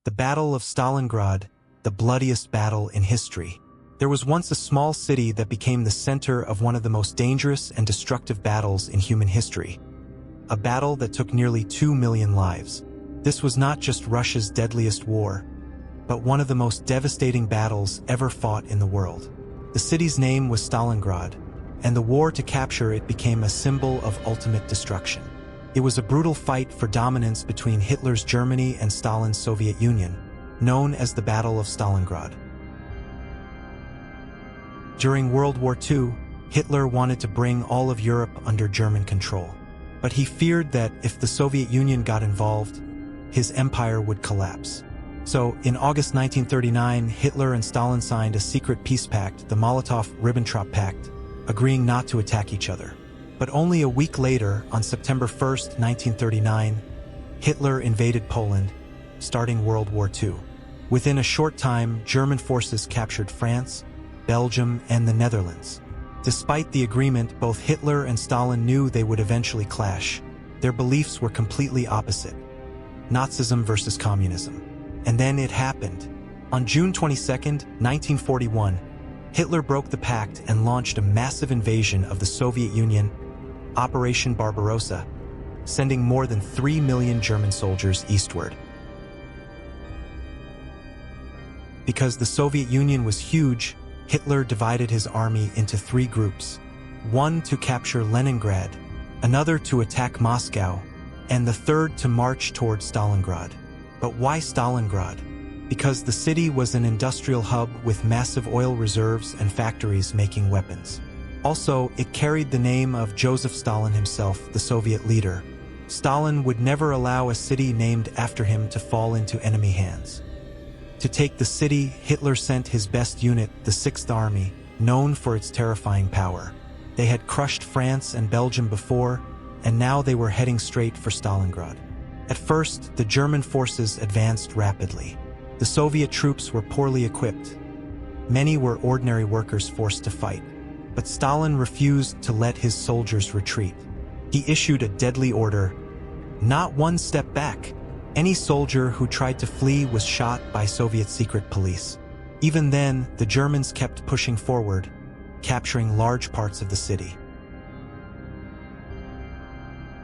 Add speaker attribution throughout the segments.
Speaker 1: The Battle of Stalingrad, the bloodiest battle in history. There was once a small city that became the center of one of the most dangerous and destructive battles in human history. A battle that took nearly 2 million lives. This was not just Russia's deadliest war, but one of the most devastating battles ever fought in the world. The city's name was Stalingrad, and the war to capture it became a symbol of ultimate destruction. It was a brutal fight for dominance between Hitler's Germany and Stalin's Soviet Union, known as the Battle of Stalingrad. During World War II, Hitler wanted to bring all of Europe under German control. But he feared that if the Soviet Union got involved, his empire would collapse. So, in August 1939, Hitler and Stalin signed a secret peace pact, the Molotov-Ribbentrop Pact, agreeing not to attack each other. But only a week later, on September 1, 1939, Hitler invaded Poland, starting World War II. Within a short time, German forces captured France, Belgium, and the Netherlands. Despite the agreement, both Hitler and Stalin knew they would eventually clash. Their beliefs were completely opposite. Nazism versus communism. And then it happened. On June 22, 1941, Hitler broke the pact and launched a massive invasion of the Soviet Union, Operation Barbarossa, sending more than 3 million German soldiers eastward. Because the Soviet Union was huge, Hitler divided his army into 3 groups. One to capture Leningrad, another to attack Moscow, and the third to march toward Stalingrad. But why Stalingrad? Because the city was an industrial hub with massive oil reserves and factories making weapons. Also, it carried the name of Joseph Stalin himself, the Soviet leader. Stalin would never allow a city named after him to fall into enemy hands. To take the city, Hitler sent his best unit, the 6th Army, known for its terrifying power. They had crushed France and Belgium before, and now they were heading straight for Stalingrad. At first, the German forces advanced rapidly. The Soviet troops were poorly equipped. Many were ordinary workers forced to fight. But Stalin refused to let his soldiers retreat. He issued a deadly order: not one step back. Any soldier who tried to flee was shot by Soviet secret police. Even then, the Germans kept pushing forward, capturing large parts of the city.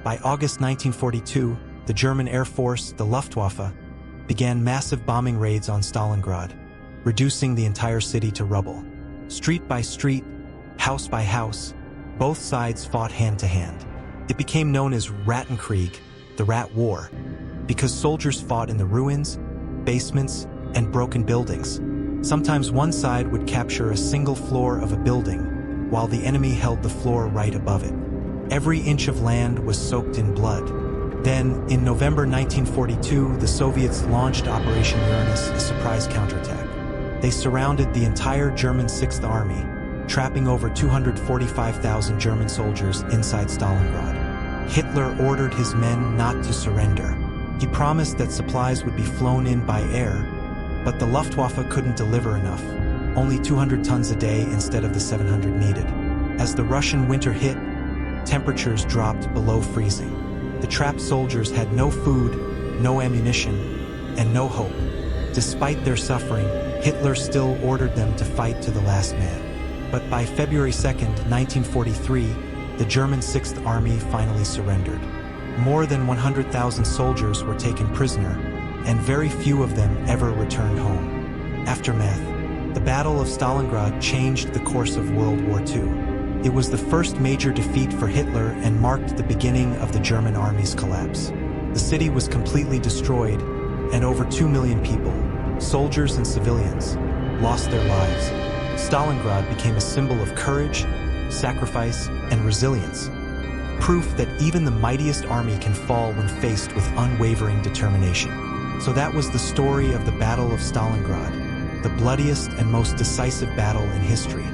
Speaker 1: By August 1942, the German Air Force, the Luftwaffe, began massive bombing raids on Stalingrad, reducing the entire city to rubble. Street by street, house by house, both sides fought hand-to-hand. It became known as Rattenkrieg, the Rat War, because soldiers fought in the ruins, basements, and broken buildings. Sometimes one side would capture a single floor of a building, while the enemy held the floor right above it. Every inch of land was soaked in blood. Then, in November 1942, the Soviets launched Operation Uranus, a surprise counterattack. They surrounded the entire German 6th Army, trapping over 245,000 German soldiers inside Stalingrad. Hitler ordered his men not to surrender. He promised that supplies would be flown in by air, but the Luftwaffe couldn't deliver enough, only 200 tons a day instead of the 700 needed. As the Russian winter hit, temperatures dropped below freezing. The trapped soldiers had no food, no ammunition, and no hope. Despite their suffering, Hitler still ordered them to fight to the last man. But by February 2, 1943, the German 6th Army finally surrendered. More than 100,000 soldiers were taken prisoner, and very few of them ever returned home. Aftermath: the Battle of Stalingrad changed the course of World War II. It was the first major defeat for Hitler and marked the beginning of the German army's collapse. The city was completely destroyed, and over 2 million people, soldiers and civilians, lost their lives. Stalingrad became a symbol of courage, sacrifice, and resilience. Proof that even the mightiest army can fall when faced with unwavering determination. So that was the story of the Battle of Stalingrad, the bloodiest and most decisive battle in history.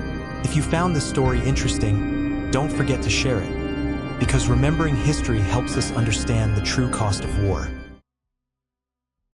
Speaker 1: If you found this story interesting, don't forget to share it, because remembering history helps us understand the true cost of war.